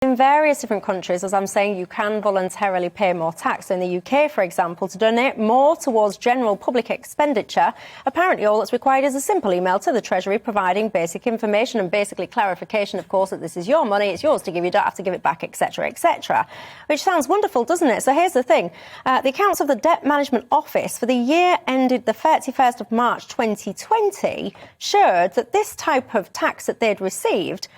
In various different countries, as I'm saying, you can voluntarily pay more tax. So in the UK, for example, to donate more towards general public expenditure, apparently all that's required is a simple email to the Treasury providing basic information and basically clarification, of course, that this is your money, it's yours to give, you don't have to give it back, etc., etc. Which sounds wonderful, doesn't it? So here's the thing. The accounts of the Debt Management Office for the year ended the 31st of March 2020 showed that this type of tax that they'd received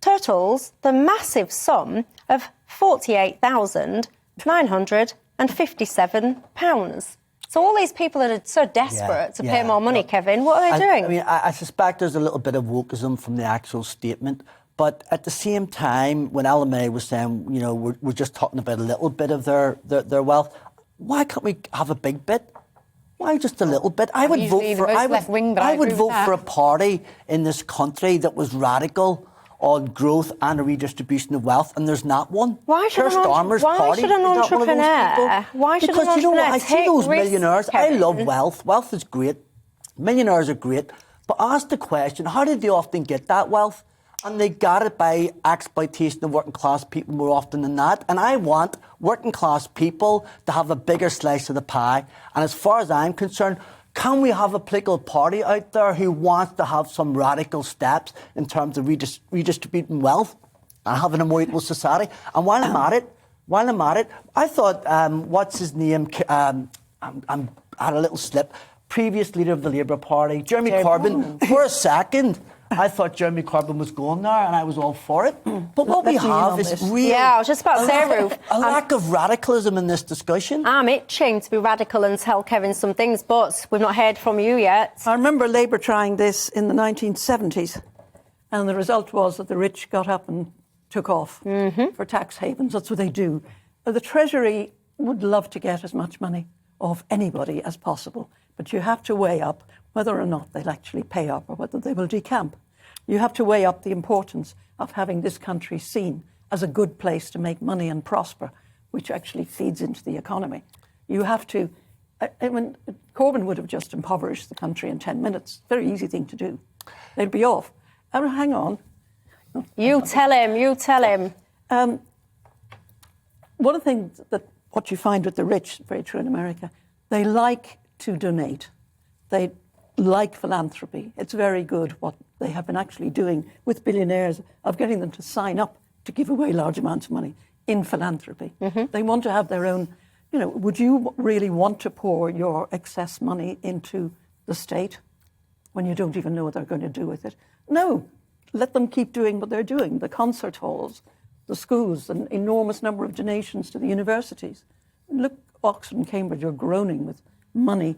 totals the massive sum of £48,957. So all these people that are so desperate to pay more money, Kevin, what are they doing? I mean, I suspect there's a little bit of wokeism from the actual statement. But at the same time, when LMA was saying, you know, we're just talking about a little bit of their wealth, why can't we have a big bit? Why just a little bit? I would vote for a party in this country that was radical on growth and a redistribution of wealth, and there's not one. Why should an entrepreneur Because you know what, I see those millionaires. Kevin. I love wealth. Wealth is great. Millionaires are great. But ask the question, how did they often get that wealth? And they got it by exploitation of working class people more often than that. And I want working class people to have a bigger slice of the pie. And as far as I'm concerned, can we have a political party out there who wants to have some radical steps in terms of redistributing wealth and having a more equal society? And while I'm at it, I thought, what's his name? I had a little slip. Previous leader of the Labour Party, Jeremy Corbyn. For a second, I thought Jeremy Corbyn was going there, and I was all for it. But what we have is really I was just about to say, Ruth, a lack of radicalism in this discussion. I'm itching to be radical and tell Kevin some things, but we've not heard from you yet. I remember Labour trying this in the 1970s, and the result was that the rich got up and took off for tax havens. That's what they do. The Treasury would love to get as much money off anybody as possible, but you have to weigh up whether or not they'll actually pay up or whether they will decamp. You have to weigh up the importance of having this country seen as a good place to make money and prosper, which actually feeds into the economy. You have to... Corbyn would have just impoverished the country in 10 minutes. Very easy thing to do. They'd be off. Hang on. You tell him. One of the things that what you find with the rich, very true in America, they like to donate. They like philanthropy. It's very good what they have been actually doing with billionaires of getting them to sign up to give away large amounts of money in philanthropy. They want to have their own, you know, would you really want to pour your excess money into the state when you don't even know what they're going to do with it? No, let them keep doing what they're doing. The concert halls, the schools, an enormous number of donations to the universities. Look, Oxford and Cambridge are groaning with money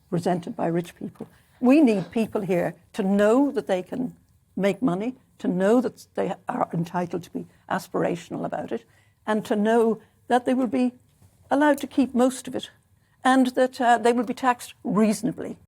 presented by rich people. We need people here to know that they can make money, to know that they are entitled to be aspirational about it, and to know that they will be allowed to keep most of it, and that they will be taxed reasonably.